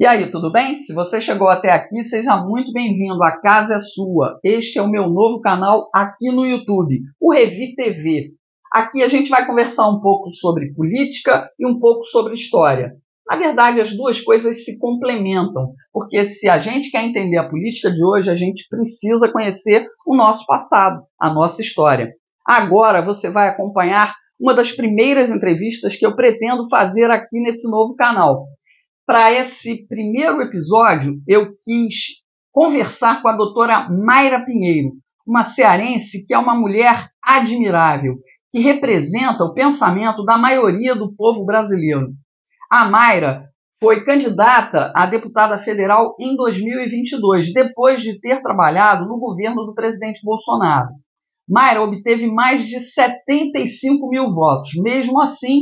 E aí, tudo bem? Se você chegou até aqui, seja muito bem-vindo. A casa é sua. Este é o meu novo canal aqui no YouTube, o Revi TV. Aqui a gente vai conversar um pouco sobre política e um pouco sobre história. Na verdade, as duas coisas se complementam, porque se a gente quer entender a política de hoje, a gente precisa conhecer o nosso passado, a nossa história. Agora você vai acompanhar uma das primeiras entrevistas que eu pretendo fazer aqui nesse novo canal. Para esse primeiro episódio, eu quis conversar com a doutora Mayra Pinheiro, uma cearense que é uma mulher admirável, que representa o pensamento da maioria do povo brasileiro. A Mayra foi candidata a deputada federal em 2022, depois de ter trabalhado no governo do presidente Bolsonaro. Mayra obteve mais de 75 mil votos. Mesmo assim,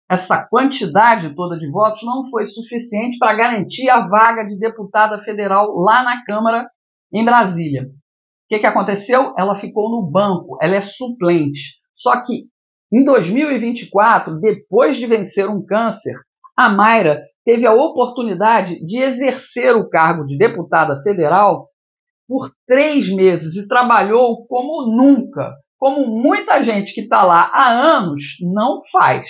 essa quantidade toda de votos não foi suficiente para garantir a vaga de deputada federal lá na Câmara, em Brasília. O que aconteceu? Ela ficou no banco, ela é suplente. Só que em 2024, depois de vencer um câncer, a Mayra teve a oportunidade de exercer o cargo de deputada federal por 3 meses e trabalhou como nunca, como muita gente que está lá há anos não faz.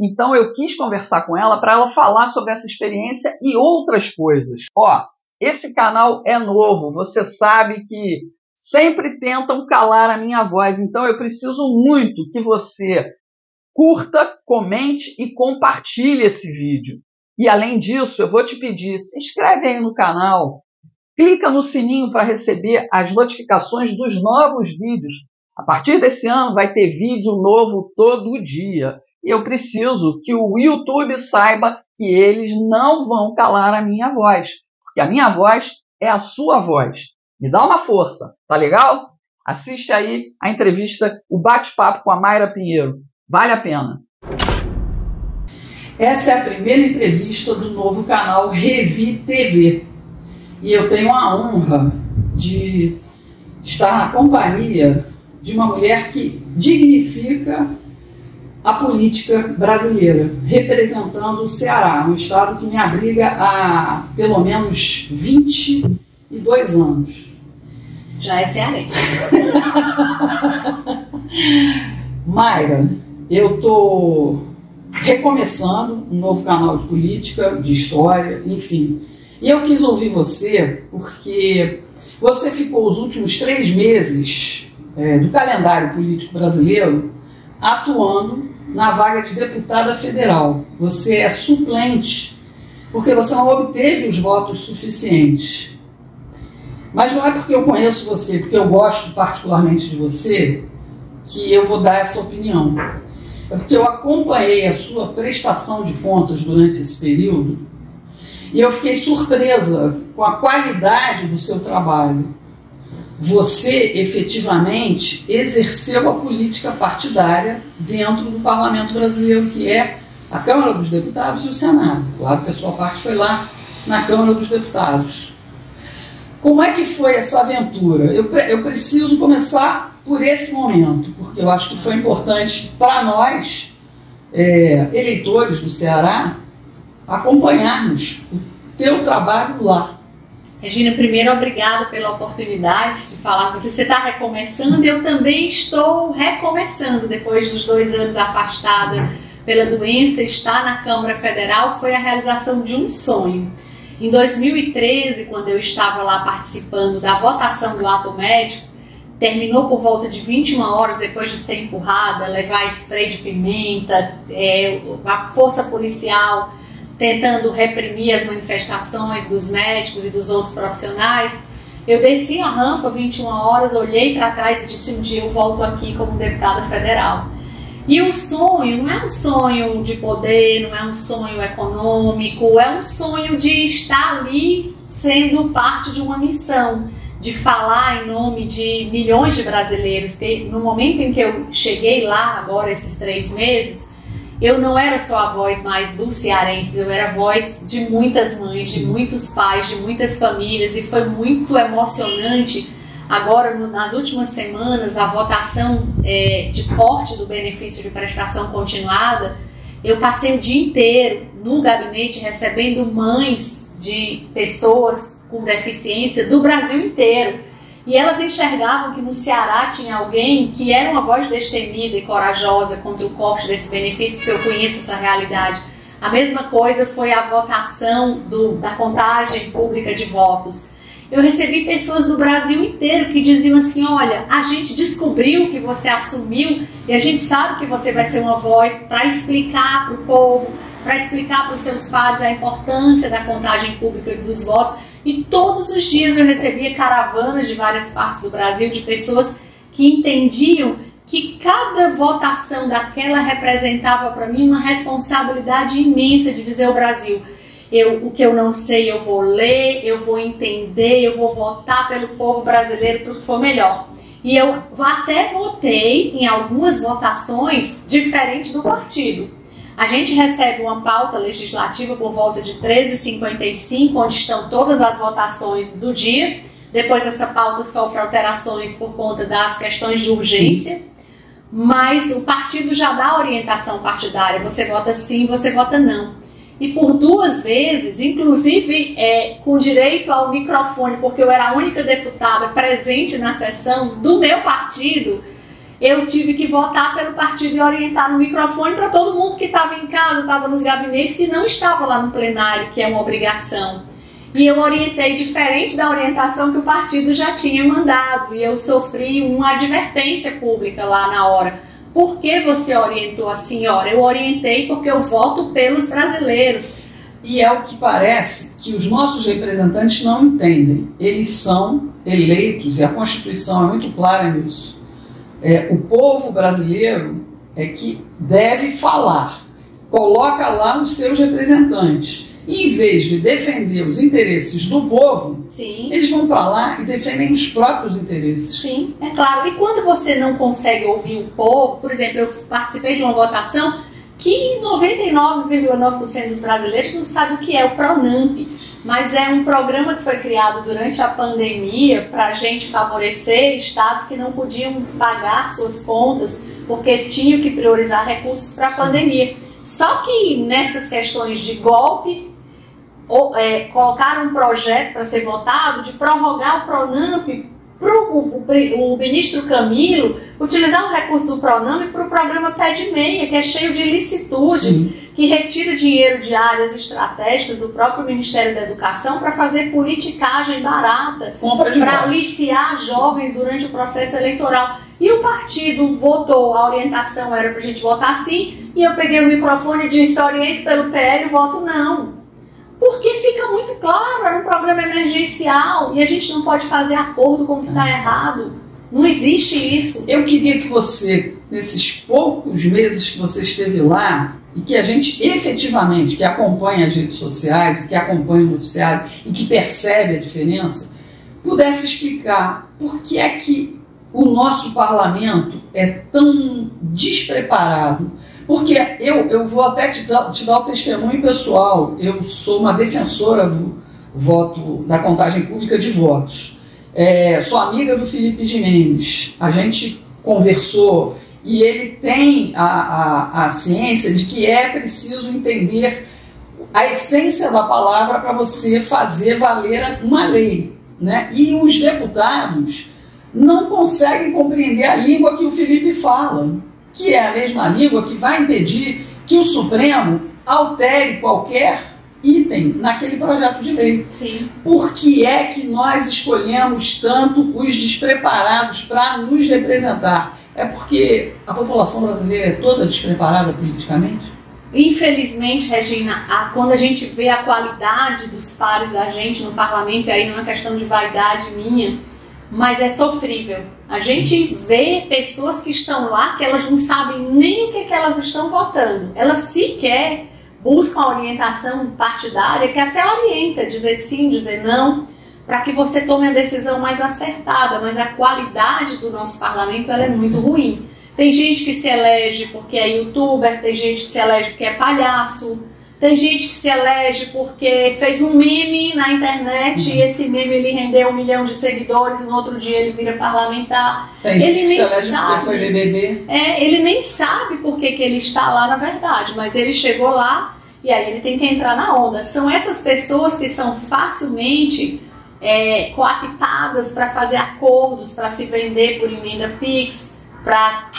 Então eu quis conversar com ela para ela falar sobre essa experiência e outras coisas. Ó, esse canal é novo, você sabe que sempre tentam calar a minha voz, então eu preciso muito que você curta, comente e compartilhe esse vídeo. E além disso, eu vou te pedir, se inscreve aí no canal, clica no sininho para receber as notificações dos novos vídeos. A partir desse ano vai ter vídeo novo todo dia. E eu preciso que o YouTube saiba que eles não vão calar a minha voz, porque a minha voz é a sua voz. Me dá uma força, tá legal? Assiste aí a entrevista, o bate-papo com a Mayra Pinheiro. Vale a pena. Essa é a primeira entrevista do novo canal Revi TV. E eu tenho a honra de estar na companhia de uma mulher que dignifica a política brasileira, representando o Ceará, um estado que me abriga há pelo menos 22 anos. Já é cearense. Mayra, eu estou recomeçando um novo canal de política, de história, enfim. E eu quis ouvir você porque você ficou os últimos 3 meses do calendário político brasileiro atuando na vaga de deputada federal. Você é suplente porque você não obteve os votos suficientes. Mas não é porque eu conheço você, porque eu gosto particularmente de você, que eu vou dar essa opinião. É porque eu acompanhei a sua prestação de contas durante esse período e eu fiquei surpresa com a qualidade do seu trabalho. Você, efetivamente, exerceu a política partidária dentro do Parlamento brasileiro, que é a Câmara dos Deputados e o Senado. Claro que a sua parte foi lá na Câmara dos Deputados. Como é que foi essa aventura? Eu preciso começar por esse momento, porque eu acho que foi importante para nós, eleitores do Ceará, acompanharmos o teu trabalho lá. Regina, primeiro, obrigada pela oportunidade de falar com você. Você está recomeçando, eu também estou recomeçando. Depois dos 2 anos afastada pela doença, estar na Câmara Federal foi a realização de um sonho. Em 2013, quando eu estava lá participando da votação do ato médico, terminou por volta de 21 horas, depois de ser empurrada, levar spray de pimenta, a força policial tentando reprimir as manifestações dos médicos e dos outros profissionais. Eu desci a rampa 21 horas, olhei para trás e disse: um dia eu volto aqui como deputada federal. E o sonho não é um sonho de poder, não é um sonho econômico, é um sonho de estar ali sendo parte de uma missão, de falar em nome de milhões de brasileiros. Porque no momento em que eu cheguei lá, agora esses 3 meses, eu não era só a voz mais dos cearenses, eu era a voz de muitas mães, de muitos pais, de muitas famílias, e foi muito emocionante. Agora, nas últimas semanas, a votação de corte do benefício de prestação continuada, eu passei o dia inteiro no gabinete recebendo mães de pessoas com deficiência do Brasil inteiro. E elas enxergavam que no Ceará tinha alguém que era uma voz destemida e corajosa contra o corte desse benefício, porque eu conheço essa realidade. A mesma coisa foi a votação da contagem pública de votos. Eu recebi pessoas do Brasil inteiro que diziam assim, olha, a gente descobriu que você assumiu e a gente sabe que você vai ser uma voz para explicar para o povo, para explicar para os seus pares a importância da contagem pública dos votos. E todos os dias eu recebia caravanas de várias partes do Brasil de pessoas que entendiam que cada votação daquela representava para mim uma responsabilidade imensa de dizer ao Brasil, o que eu não sei eu vou ler, eu vou entender, eu vou votar pelo povo brasileiro para o que for melhor. E eu até votei em algumas votações diferentes do partido. A gente recebe uma pauta legislativa por volta de 13h55, onde estão todas as votações do dia. Depois essa pauta sofre alterações por conta das questões de urgência. Sim. Mas o partido já dá orientação partidária. Você vota sim, você vota não. E por 2 vezes, inclusive com direito ao microfone, porque eu era a única deputada presente na sessão do meu partido, eu tive que votar pelo partido e orientar no microfone para todo mundo que estava em casa, estava nos gabinetes e não estava lá no plenário, que é uma obrigação. E eu orientei diferente da orientação que o partido já tinha mandado. E eu sofri uma advertência pública lá na hora. Por que você orientou a senhora? Eu orientei porque eu voto pelos brasileiros. E é o que parece que os nossos representantes não entendem. Eles são eleitos, e a Constituição é muito clara nisso. O povo brasileiro é que deve falar. Coloca lá os seus representantes. E, em vez de defender os interesses do povo, sim, eles vão para lá e defendem os próprios interesses. Sim, é claro. E quando você não consegue ouvir o povo, por exemplo, eu participei de uma votação que 99,9% dos brasileiros não sabem o que é o PRONAMP, mas é um programa que foi criado durante a pandemia para a gente favorecer estados que não podiam pagar suas contas porque tinham que priorizar recursos para a pandemia. Só que nessas questões de golpe, colocaram um projeto para ser votado de prorrogar o PRONAMP para o ministro Camilo utilizar o recurso do PRONAMP para o programa Pé de Meia, que é cheio de ilicitudes, sim, que retira dinheiro de áreas estratégicas do próprio Ministério da Educação para fazer politicagem barata, para aliciar jovens durante o processo eleitoral. E o partido votou, a orientação era para a gente votar sim, e eu peguei o microfone e disse, oriente pelo PL, voto não. Porque fica muito claro, era um programa emergencial e a gente não pode fazer acordo com o que está errado. Não existe isso. Eu queria que você, nesses poucos meses que você esteve lá, e que a gente efetivamente, que acompanha as redes sociais, que acompanha o noticiário e que percebe a diferença, pudesse explicar por que é que o nosso parlamento é tão despreparado. Porque eu vou até te dar o testemunho pessoal. Eu sou uma defensora do voto, da contagem pública de votos. Sou amiga do Felipe de Mendes. A gente conversou e ele tem a ciência de que é preciso entender a essência da palavra para você fazer valer uma lei, né? E os deputados não conseguem compreender a língua que o Felipe fala, que é a mesma língua que vai impedir que o Supremo altere qualquer item naquele projeto de lei. Sim. Por que é que nós escolhemos tanto os despreparados para nos representar? É porque a população brasileira é toda despreparada politicamente? Infelizmente, Regina, quando a gente vê a qualidade dos pares da gente no parlamento, aí não é questão de vaidade minha, mas é sofrível. A gente vê pessoas que estão lá que elas não sabem nem o que elas estão votando. Elas sequer buscam a orientação partidária, que até orienta, dizer sim, dizer não, para que você tome a decisão mais acertada. Mas a qualidade do nosso parlamento ela é muito ruim. Tem gente que se elege porque é youtuber, tem gente que se elege porque é palhaço, tem gente que se elege porque fez um meme na internet e esse meme lhe rendeu 1 milhão de seguidores e no outro dia ele vira parlamentar. Tem gente que se elege porque foi BBB. Ele nem sabe por que ele está lá na verdade, mas ele chegou lá e aí ele tem que entrar na onda. São essas pessoas que são facilmente coaptadas para fazer acordos, para se vender por emenda PIX, para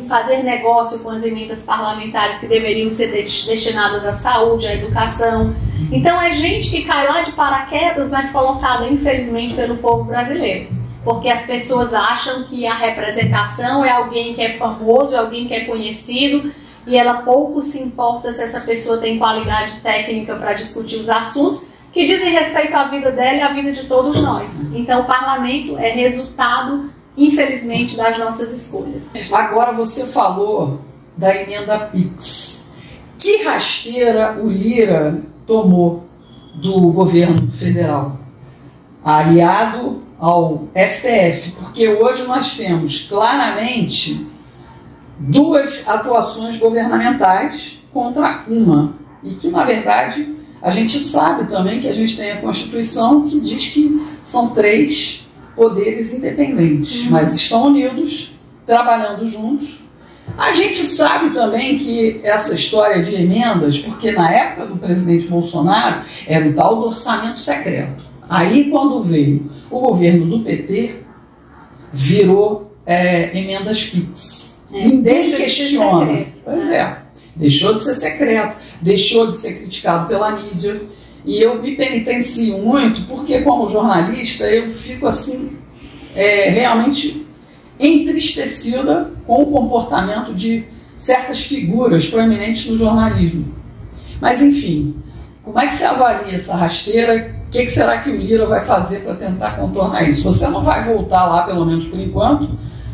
fazer negócio com as emendas parlamentares que deveriam ser destinadas à saúde, à educação. Então é gente que cai lá de paraquedas, mas colocada, infelizmente, pelo povo brasileiro. Porque as pessoas acham que a representação é alguém que é famoso, é alguém que é conhecido, e ela pouco se importa se essa pessoa tem qualidade técnica para discutir os assuntos que dizem respeito à vida dela e à vida de todos nós. Então o parlamento é resultado, infelizmente, das nossas escolhas. Agora você falou da emenda PIX. Que rasteira o Lira tomou do governo federal, aliado ao STF, porque hoje nós temos claramente duas atuações governamentais contra uma, e que na verdade a gente sabe também que a gente tem a Constituição que diz que são 3 poderes independentes, mas estão unidos, trabalhando juntos. A gente sabe também que essa história de emendas, porque na época do presidente Bolsonaro era o tal do orçamento secreto. Aí quando veio o governo do PT, virou emendas PIX. Ninguém questiona. Pois é. Deixou de ser secreto, deixou de ser criticado pela mídia. E eu me penitencio muito, porque como jornalista eu fico assim, realmente entristecida com o comportamento de certas figuras proeminentes no jornalismo. Mas enfim, como é que você avalia essa rasteira? O que será que o Lira vai fazer para tentar contornar isso? Você não vai voltar lá, pelo menos por enquanto,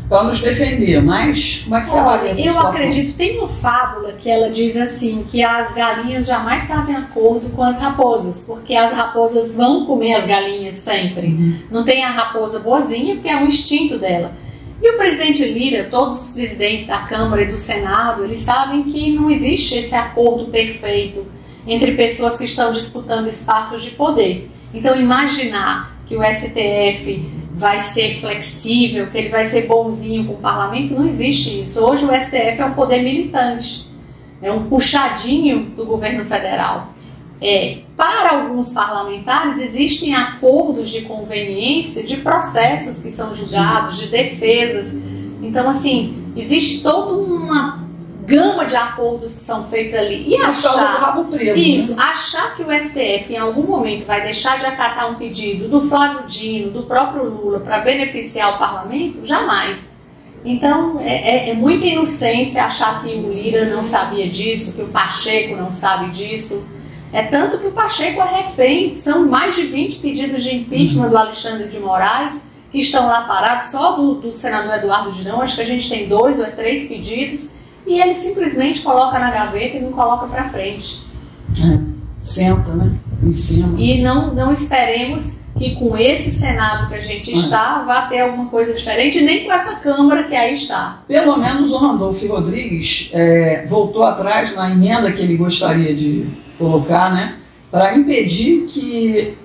para nos defender, mas como é que você avalia essa situação? Eu acredito, tem uma fábula que ela diz assim, que as galinhas jamais fazem acordo com as raposas, porque as raposas vão comer as galinhas sempre. Não tem a raposa boazinha, porque é um instinto dela. E o presidente Lira, todos os presidentes da Câmara e do Senado, eles sabem que não existe esse acordo perfeito entre pessoas que estão disputando espaços de poder. Então imaginar que o STF vai ser flexível, que ele vai ser bonzinho com o parlamento, não existe isso. Hoje o STF é um poder militante, é um puxadinho do governo federal. Para alguns parlamentares existem acordos de conveniência de processos que são julgados, de defesas. Então assim, existe toda uma gama de acordos que são feitos ali. E achar que o STF em algum momento vai deixar de acatar um pedido do Flávio Dino, do próprio Lula, para beneficiar o parlamento, jamais. Então é muita inocência achar que o Lira não sabia disso, que o Pacheco não sabe disso. É tanto que o Pacheco é refém. São mais de 20 pedidos de impeachment do Alexandre de Moraes que estão lá parados, só do senador Eduardo Girão, acho que a gente tem 2 ou 3 pedidos, e ele simplesmente coloca na gaveta e não coloca para frente. Senta, né? Em cima. E não esperemos que com esse Senado que a gente está, vá ter alguma coisa diferente, nem com essa Câmara que aí está. Pelo menos o Randolfo Rodrigues voltou atrás na emenda que ele gostaria de colocar, né? Para impedir que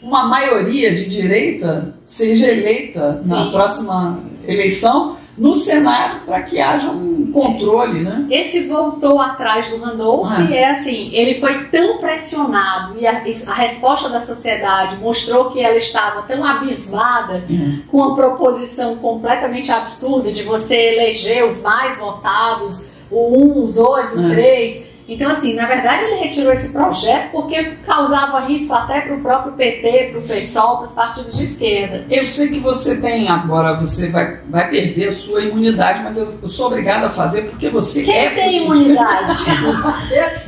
uma maioria de direita seja eleita na próxima eleição no Senado, para que haja um controle, né? Esse voltou atrás do Randolph e é assim, ele foi tão pressionado e a resposta da sociedade mostrou que ela estava tão abismada com uma proposição completamente absurda de você eleger os mais votados, o 1, o 2, o 3. Então, assim, na verdade ele retirou esse projeto porque causava risco até para o próprio PT, para o PSOL, para os partidos de esquerda. Eu sei que você tem agora, você vai perder a sua imunidade, mas eu sou obrigada a fazer porque você Quem tem imunidade?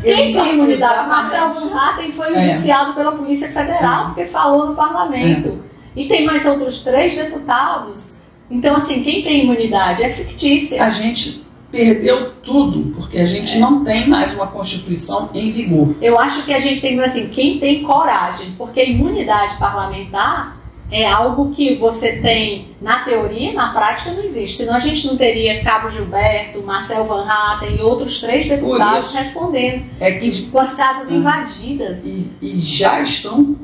Quem tem imunidade? Marcelo Van Hatten foi indiciado pela Polícia Federal porque falou no parlamento. E tem mais outros 3 deputados. Então, assim, quem tem imunidade é fictícia. A gente perdeu tudo, porque a gente não tem mais uma Constituição em vigor. Eu acho que a gente tem, assim, quem tem coragem, porque a imunidade parlamentar é algo que você tem na teoria e na prática não existe. Senão a gente não teria Cabo Gilberto, Marcelo Van Hatten e outros 3 deputados respondendo. Com as casas invadidas. E já estão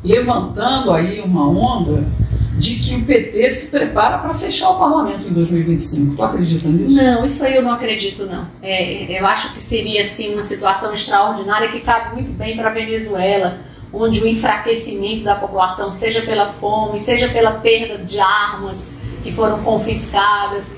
levantando aí uma onda de que o PT se prepara para fechar o parlamento em 2025. Tu acredita nisso? Não, isso aí eu não acredito, não. Eu acho que seria, assim, uma situação extraordinária que cabe muito bem para a Venezuela, onde o enfraquecimento da população, seja pela fome, seja pela perda de armas que foram confiscadas,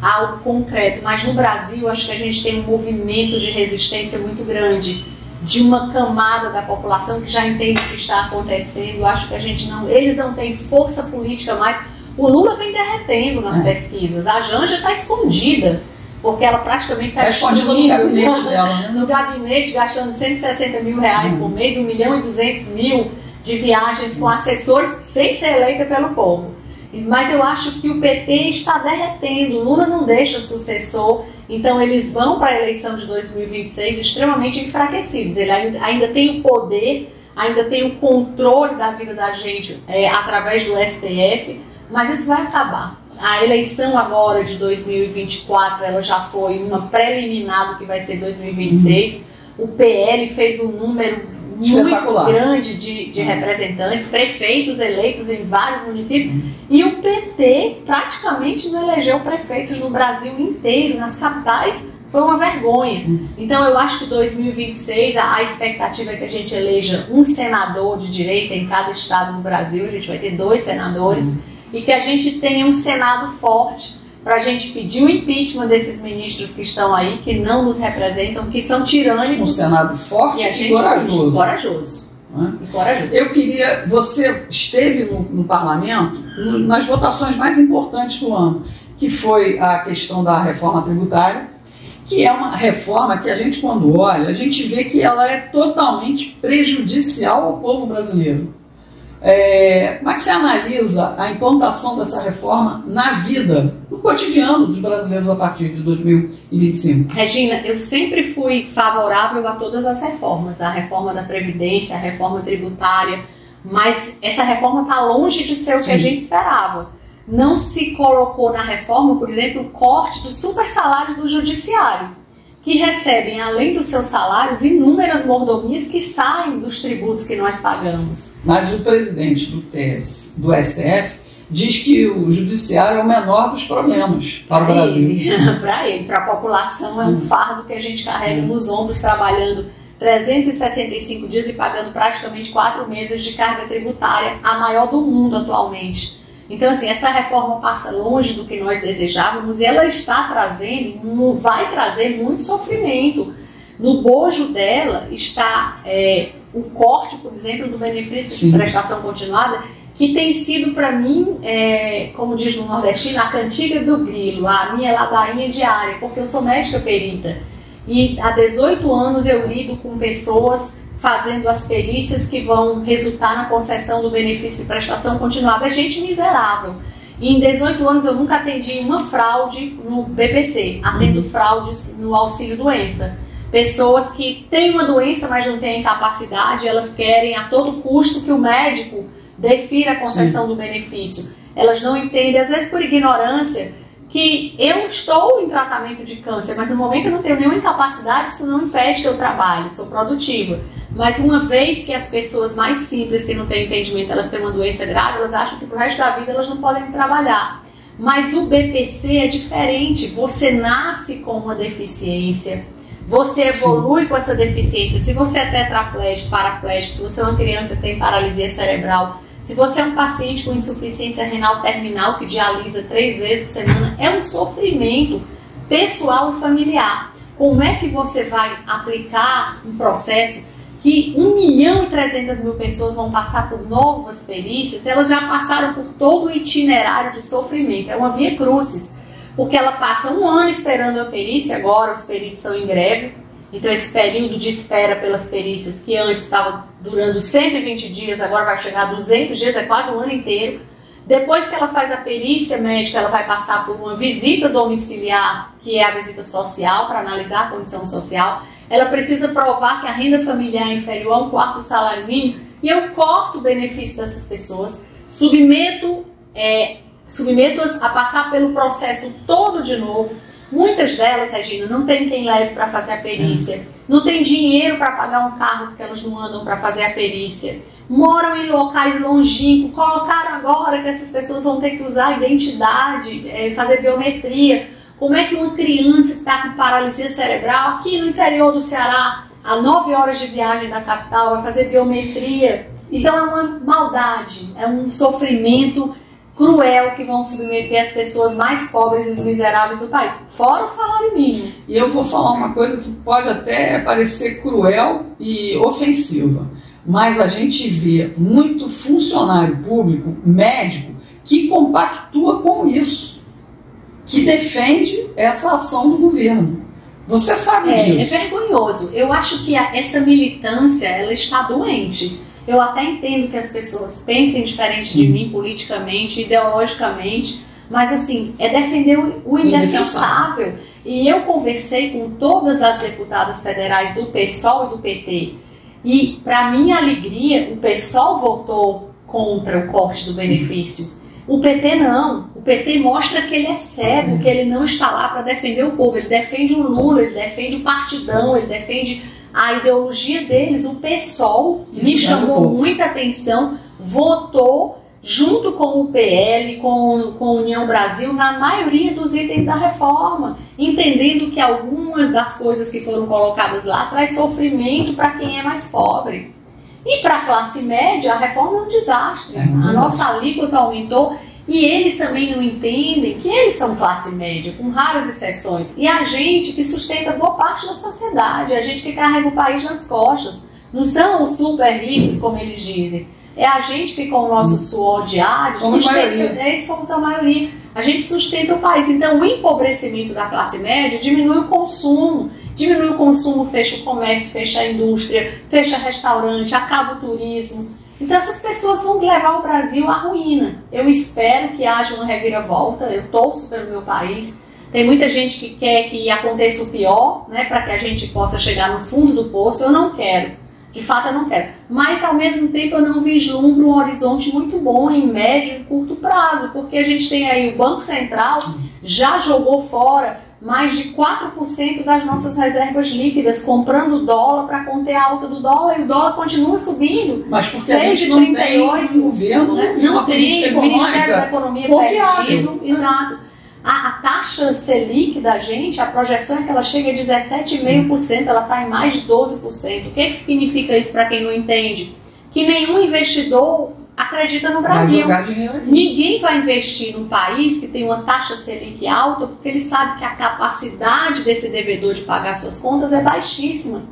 algo concreto. Mas no Brasil, acho que a gente tem um movimento de resistência muito grande, de uma camada da população que já entende o que está acontecendo. Acho que eles não têm força política mais. O Lula vem derretendo nas pesquisas, a Janja está escondida, porque ela praticamente está escondida no gabinete dela, né? No gabinete, gastando R$160 mil por mês, 1.200.000 de viagens com assessores, sem ser eleita pelo povo. Mas eu acho que o PT está derretendo, o Lula não deixa sucessor, então eles vão para a eleição de 2026 extremamente enfraquecidos. Ele ainda tem o poder, ainda tem o controle da vida da gente através do STF, mas isso vai acabar. A eleição agora de 2024, ela já foi uma preliminar do que vai ser 2026. O PL fez um número muito grande de representantes, prefeitos eleitos em vários municípios, e o PT praticamente não elegeu prefeitos no Brasil inteiro, nas capitais. Foi uma vergonha. Então eu acho que 2026 a expectativa é que a gente eleja um senador de direita em cada estado no Brasil. A gente vai ter 2 senadores e que a gente tenha um Senado forte para a gente pedir o impeachment desses ministros que estão aí, que não nos representam, que são tirânicos. Um Senado forte e corajoso. Eu queria... Você esteve no parlamento nas votações mais importantes do ano, que foi a questão da reforma tributária, que é uma reforma que a gente, quando olha, a gente vê que ela é totalmente prejudicial ao povo brasileiro. Como é que você analisa a implantação dessa reforma na vida, no cotidiano dos brasileiros a partir de 2025? Regina, eu sempre fui favorável a todas as reformas, a reforma da Previdência, a reforma tributária, mas essa reforma está longe de ser o que a gente esperava. Não se colocou na reforma, por exemplo, o corte dos super salários do judiciário, que recebem, além dos seus salários, inúmeras mordomias que saem dos tributos que nós pagamos. Mas o presidente do STF diz que o judiciário é o menor dos problemas para o Brasil. Para a população é um fardo que a gente carrega nos ombros, trabalhando 365 dias e pagando praticamente 4 meses de carga tributária, a maior do mundo atualmente. Então, assim, essa reforma passa longe do que nós desejávamos e ela está trazendo, vai trazer muito sofrimento. No bojo dela está o corte, por exemplo, do benefício de prestação continuada, que tem sido para mim, como diz no nordestino, a cantiga do grilo, a minha ladainha diária, porque eu sou médica perita. E há 18 anos eu lido com pessoas fazendo as perícias que vão resultar na concessão do benefício de prestação continuada. É gente miserável. E em 18 anos eu nunca atendi uma fraude no BPC, atendo fraudes no auxílio-doença. Pessoas que têm uma doença, mas não têm capacidade, elas querem a todo custo que o médico defira a concessão do benefício. Elas não entendem, às vezes por ignorância, que eu estou em tratamento de câncer, mas no momento eu não tenho nenhuma incapacidade, isso não impede que eu trabalhe, sou produtiva. Mas uma vez que as pessoas mais simples, que não têm entendimento, elas têm uma doença grave, elas acham que pro resto da vida elas não podem trabalhar. Mas o BPC é diferente, você nasce com uma deficiência, você evolui com essa deficiência. Se você é tetraplégico, paraplégico, se você é uma criança que tem paralisia cerebral, se você é um paciente com insuficiência renal terminal que dialisa 3 vezes por semana, é um sofrimento pessoal e familiar. Como é que você vai aplicar um processo que 1.300.000 pessoas vão passar por novas perícias? Elas já passaram por todo o itinerário de sofrimento, é uma via crucis, porque ela passa 1 ano esperando a perícia, agora os peritos estão em greve, então esse período de espera pelas perícias, que antes estava durando 120 dias, agora vai chegar a 200 dias, é quase 1 ano inteiro. Depois que ela faz a perícia médica, ela vai passar por uma visita domiciliar, que é a visita social, para analisar a condição social. Ela precisa provar que a renda familiar é inferior a 1/4 do salário mínimo, e eu corto o benefício dessas pessoas, submeto-as a passar pelo processo todo de novo. Muitas delas, Regina, não tem quem leve para fazer a perícia, não tem dinheiro para pagar um carro porque elas não andam para fazer a perícia, moram em locais longínquos, colocaram agora que essas pessoas vão ter que usar identidade, fazer biometria. Como é que uma criança que está com paralisia cerebral, aqui no interior do Ceará, a 9 horas de viagem da capital, vai fazer biometria? Então é uma maldade, é um sofrimento cruel que vão submeter as pessoas mais pobres e os miseráveis do país, fora o salário mínimo. E eu vou falar uma coisa que pode até parecer cruel e ofensiva, mas a gente vê muito funcionário público, médico, que compactua com isso, que defende essa ação do governo. Você sabe disso. É vergonhoso. Eu acho que essa militância, ela está doente. Eu até entendo que as pessoas pensem diferente de mim politicamente, ideologicamente, mas assim, é defender o indefensável. E eu conversei com todas as deputadas federais do PSOL e do PT. E, para minha alegria, o PSOL votou contra o corte do benefício. O PT não. O PT mostra que ele é cego, que ele não está lá para defender o povo. Ele defende o Lula, ele defende o partidão, ele defende a ideologia deles. O PSOL me chamou muita atenção, votou junto com o PL, com a União Brasil, na maioria dos itens da reforma, entendendo que algumas das coisas que foram colocadas lá traz sofrimento para quem é mais pobre. E para a classe média, a reforma é um desastre. A nossa alíquota aumentou e eles também não entendem que eles são classe média, com raras exceções. E a gente que sustenta boa parte da sociedade, a gente que carrega o país nas costas. Não são os super ricos, como eles dizem. É a gente que, com o nosso suor diário, somos a maioria. A gente sustenta o país. Então, o empobrecimento da classe média diminui o consumo. Diminui o consumo, fecha o comércio, fecha a indústria, fecha restaurante, acaba o turismo. Então, essas pessoas vão levar o Brasil à ruína. Eu espero que haja uma reviravolta. Eu torço pelo meu país. Tem muita gente que quer que aconteça o pior, né, para que a gente possa chegar no fundo do poço. Eu não quero. De fato, eu não quero. Mas, ao mesmo tempo, eu não vislumbro um horizonte muito bom em médio e curto prazo, porque a gente tem aí o Banco Central já jogou fora mais de 4% das nossas reservas líquidas, comprando dólar para conter a alta do dólar, e o dólar continua subindo. Mas porque a gente não tem um governo, né? Não tem, o Ministério da Economia perdido. Exato. A taxa Selic da gente, a projeção é que ela chega a 17,5%, ela está em mais de 12%. O que significa isso para quem não entende? Que nenhum investidor acredita no Brasil. Ninguém vai investir num país que tem uma taxa Selic alta porque ele sabe que a capacidade desse devedor de pagar suas contas é baixíssima.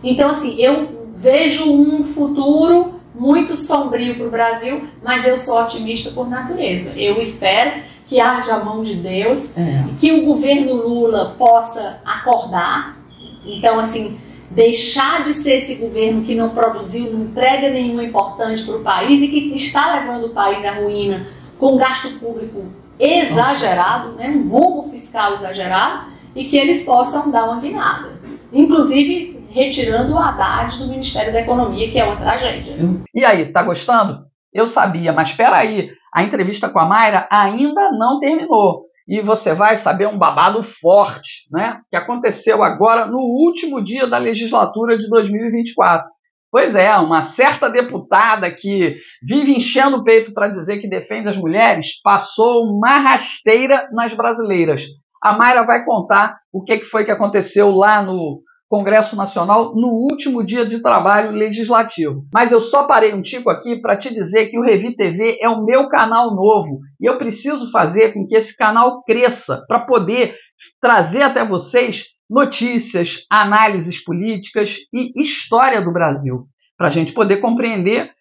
Então, assim, eu vejo um futuro muito sombrio para o Brasil, mas eu sou otimista por natureza. Eu espero que haja a mão de Deus, que o governo Lula possa acordar. Então, assim, deixar de ser esse governo que não produziu, não entrega nenhuma importante para o país e que está levando o país à ruína com gasto público exagerado, né, um rombo fiscal exagerado, e que eles possam dar uma guinada. Inclusive, retirando o Haddad do Ministério da Economia, que é uma tragédia. E aí, tá gostando? Eu sabia, mas espera aí, a entrevista com a Mayra ainda não terminou. E você vai saber um babado forte, né, que aconteceu agora no último dia da legislatura de 2024. Pois é, uma certa deputada que vive enchendo o peito para dizer que defende as mulheres passou uma rasteira nas brasileiras. A Mayra vai contar o que foi que aconteceu lá no Congresso Nacional no último dia de trabalho legislativo. Mas eu só parei um tico aqui para te dizer que o Revi TV é o meu canal novo e eu preciso fazer com que esse canal cresça para poder trazer até vocês notícias, análises políticas e história do Brasil, para a gente poder compreender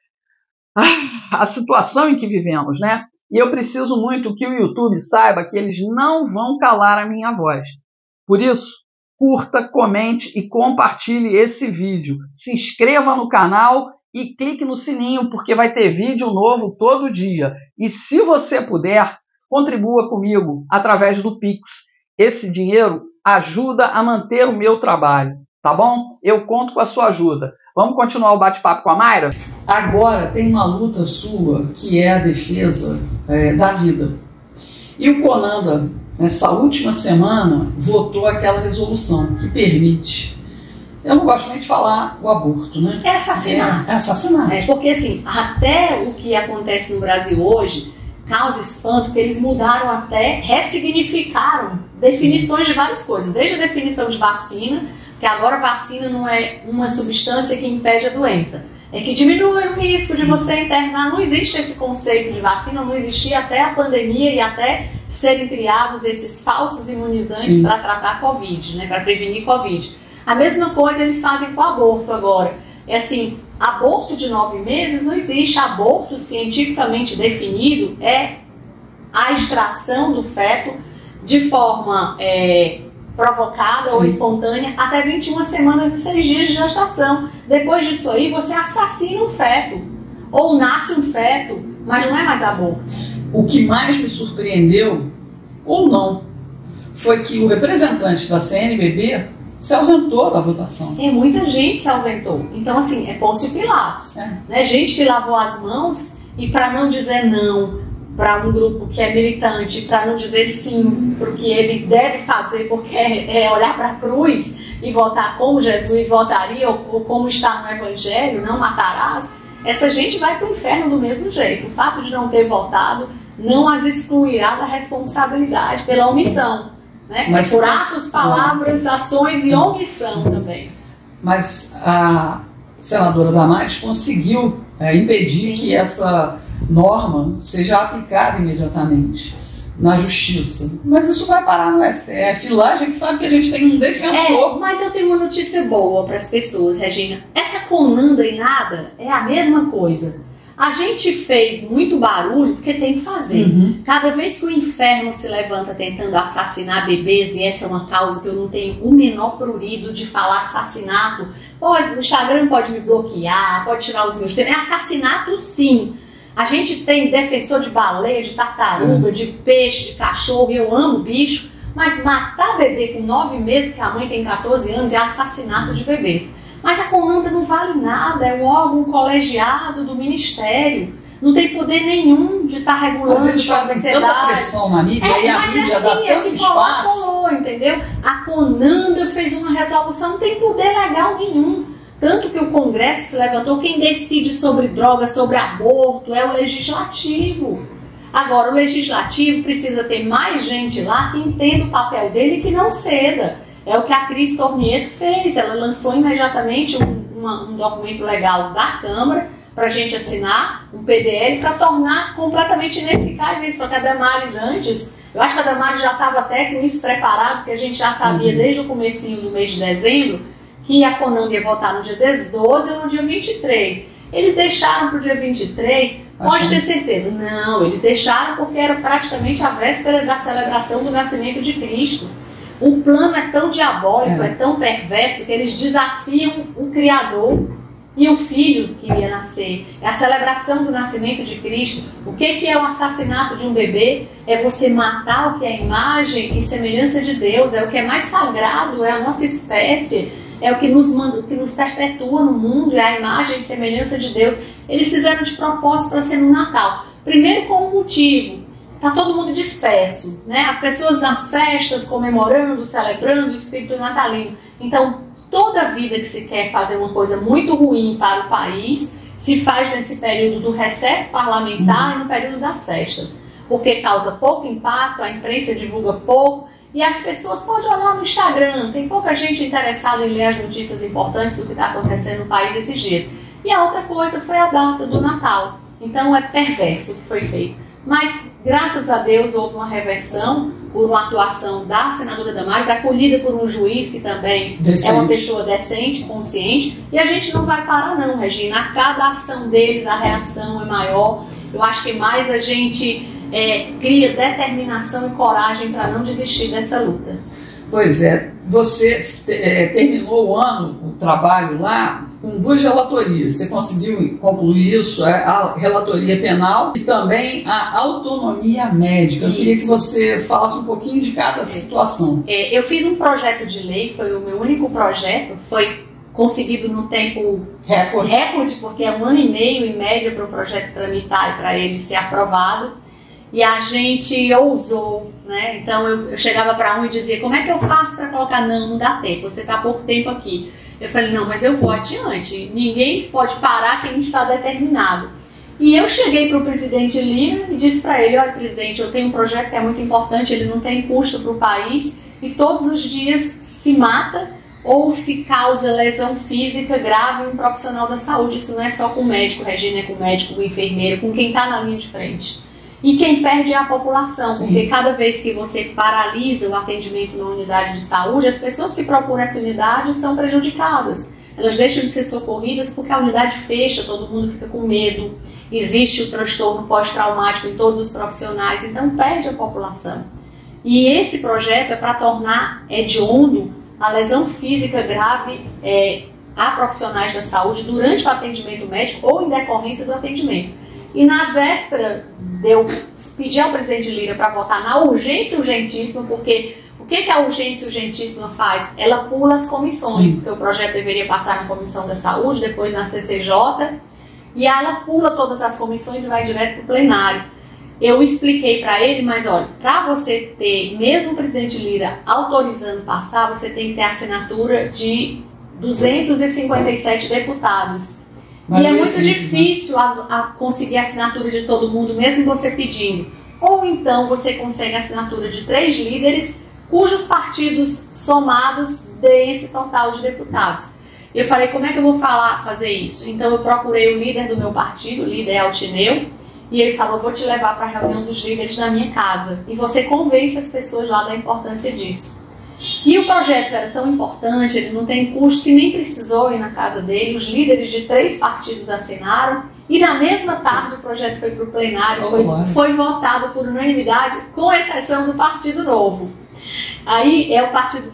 a situação em que vivemos, né? E eu preciso muito que o YouTube saiba que eles não vão calar a minha voz. Por isso, curta, comente e compartilhe esse vídeo. Se inscreva no canal e clique no sininho, porque vai ter vídeo novo todo dia. E se você puder, contribua comigo através do Pix. Esse dinheiro ajuda a manter o meu trabalho, tá bom? Eu conto com a sua ajuda. Vamos continuar o bate-papo com a Mayra? Agora tem uma luta sua, que é a defesa da vida. E o CONANDA, nessa última semana, votou aquela resolução que permite Eu não gosto nem de falar o aborto, né? É assassinato. É assassinato. Porque assim, até o que acontece no Brasil hoje causa espanto, porque eles mudaram até, ressignificaram definições de várias coisas, desde a definição de vacina, que agora vacina não é uma substância que impede a doença, é que diminui o risco de você internar. Não existe esse conceito de vacina, não existia até a pandemia e até serem criados esses falsos imunizantes para tratar a Covid, né, para prevenir Covid. A mesma coisa eles fazem com o aborto agora. É assim, aborto de 9 meses não existe. Aborto cientificamente definido é a extração do feto de forma provocada ou espontânea até 21 semanas e 6 dias de gestação. Depois disso aí, você assassina um feto ou nasce um feto, mas não é mais aborto. O que mais me surpreendeu, ou não, foi que o representante da CNBB se ausentou da votação. Muita gente se ausentou. Então, assim, é Pôncio Pilatos. Né? Gente que lavou as mãos e para não dizer não para um grupo que é militante, para não dizer sim para o que ele deve fazer, porque é olhar para a cruz e votar como Jesus votaria ou como está no Evangelho, não matarás, essa gente vai para o inferno do mesmo jeito. O fato de não ter votado não as excluirá da responsabilidade pela omissão. Né? Mas por atos, palavras, ações e omissão também. Mas a senadora Damares conseguiu impedir que essa norma seja aplicada imediatamente na justiça. Mas isso vai parar no STF. Lá a gente sabe que a gente tem um defensor. Mas eu tenho uma notícia boa para as pessoas, Regina. Essa conanda e nada é a mesma coisa. A gente fez muito barulho porque tem que fazer. Cada vez que o inferno se levanta tentando assassinar bebês, e essa é uma causa que eu não tenho o menor prurido de falar assassinato, o Instagram pode me bloquear, pode tirar os meus termos. É assassinato, sim. A gente tem defensor de baleia, de tartaruga, de peixe, de cachorro, e eu amo bicho, mas matar bebê com 9 meses, que a mãe tem 14 anos, é assassinato de bebês. Mas a conanda não vale nada, é um órgão colegiado do Ministério, não tem poder nenhum de estar regulando a sociedade. Mas eles fazem tanta pressão na mídia e a mídia dá tanto espaço. Colou, entendeu? A conanda fez uma resolução, não tem poder legal nenhum. Tanto que o Congresso se levantou, quem decide sobre droga, sobre aborto, é o Legislativo. Agora, o Legislativo precisa ter mais gente lá que entenda o papel dele e que não ceda. É o que a Cris Tornieto fez. Ela lançou imediatamente um documento legal da Câmara para a gente assinar, um PDL, para tornar completamente ineficaz isso. Só que a Damares antes, eu acho que a Damares já estava até com isso preparado, porque a gente já sabia desde o comecinho do mês de dezembro que a conanda ia votar no dia 12 ou no dia 23. Eles deixaram para o dia 23, pode ter certeza. Não, eles deixaram porque era praticamente a véspera da celebração do nascimento de Cristo. O plano é tão diabólico, é tão perverso, que eles desafiam o Criador e o Filho que ia nascer. É a celebração do nascimento de Cristo. O que é o assassinato de um bebê? É você matar o que é imagem e semelhança de Deus, é o que é mais sagrado, é a nossa espécie, é o que nos manda, o que nos perpetua no mundo, é a imagem e semelhança de Deus. Eles fizeram de propósito para ser no Natal. Primeiro com um motivo. Está todo mundo disperso, né? As pessoas nas festas, comemorando, celebrando o espírito natalino. Então, toda vida que se quer fazer uma coisa muito ruim para o país, se faz nesse período do recesso parlamentar e no período das festas. Porque causa pouco impacto, a imprensa divulga pouco, e as pessoas podem olhar no Instagram, tem pouca gente interessada em ler as notícias importantes do que está acontecendo no país esses dias. E a outra coisa foi a data do Natal. Então, é perverso o que foi feito. Mas, graças a Deus, houve uma reversão por uma atuação da senadora Damares, acolhida por um juiz que também é uma pessoa decente, consciente. E a gente não vai parar não, Regina. A cada ação deles, a reação é maior. Eu acho que mais a gente cria determinação e coragem para não desistir dessa luta. Pois é. Você terminou o ano, o trabalho lá, com 2 relatorias. Você conseguiu concluir isso, a relatoria penal e também a autonomia médica. Eu queria que você falasse um pouquinho de cada situação. Eu fiz um projeto de lei, foi o meu único projeto, foi conseguido no tempo recorde, porque é 1 ano e meio em média para o projeto tramitar e para ele ser aprovado. E a gente ousou, né? Então eu chegava para um e dizia, como é que eu faço para colocar? Não dá tempo, você está há pouco tempo aqui. Eu falei, não, mas eu vou adiante. Ninguém pode parar quem está determinado. E eu cheguei para o presidente Lira e disse para ele, olha, presidente, eu tenho um projeto que é muito importante, ele não tem custo para o país e todos os dias se mata ou se causa lesão física grave em um profissional da saúde. Isso não é só com o médico, Regina, é com o médico, com o enfermeiro, com quem está na linha de frente. E quem perde é a população, Sim. porque cada vez que você paralisa o atendimento na unidade de saúde, as pessoas que procuram essa unidade são prejudicadas. Elas deixam de ser socorridas porque a unidade fecha, todo mundo fica com medo, existe o transtorno pós-traumático em todos os profissionais, então perde a população. E esse projeto é para tornar hediondo a lesão física grave a profissionais da saúde durante o atendimento médico ou em decorrência do atendimento. E na véspera de eu pedir ao presidente Lira para votar na urgência urgentíssima, porque o que a urgência urgentíssima faz? Ela pula as comissões, porque o projeto deveria passar na Comissão da Saúde, depois na CCJ, e ela pula todas as comissões e vai direto para o plenário. Eu expliquei para ele, mas olha, para você ter, mesmo o presidente Lira autorizando passar, você tem que ter a assinatura de 257 deputados. E é muito difícil conseguir a assinatura de todo mundo, mesmo você pedindo. Ou então você consegue a assinatura de 3 líderes, cujos partidos somados deem esse total de deputados. Eu falei, como é que eu vou fazer isso? Então eu procurei o líder do meu partido, o líder Altineu, e ele falou, vou te levar para a reunião dos líderes na minha casa. E você convence as pessoas lá da importância disso. E o projeto era tão importante, ele não tem custo e nem precisou ir na casa dele. Os líderes de 3 partidos assinaram e na mesma tarde o projeto foi para o plenário, foi votado por unanimidade, com exceção do Partido Novo. Aí é o partido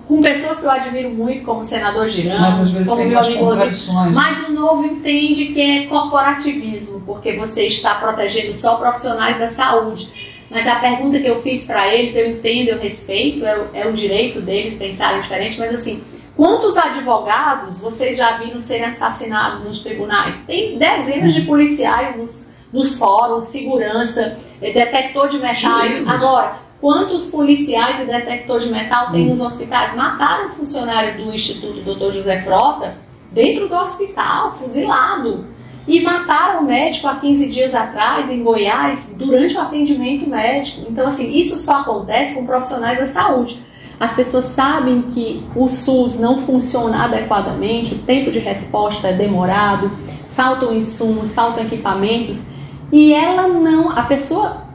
com pessoas que eu admiro muito, como o senador Girão, mas às vezes como tem meu amigo Rodrigo. Mas o Novo entende que é corporativismo, porque você está protegendo só profissionais da saúde. Mas a pergunta que eu fiz para eles, eu entendo, eu respeito, é o direito deles pensarem diferente, mas assim, quantos advogados vocês já viram serem assassinados nos tribunais? Tem dezenas de policiais nos fóruns, segurança, detector de metais. Agora, quantos policiais e detector de metal tem nos hospitais? Mataram um funcionário do Instituto Dr. José Frota dentro do hospital, fuzilado. E mataram o médico há 15 dias atrás, em Goiás, durante o atendimento médico. Então, assim, isso só acontece com profissionais da saúde. As pessoas sabem que o SUS não funciona adequadamente, o tempo de resposta é demorado, faltam insumos, faltam equipamentos, e a pessoa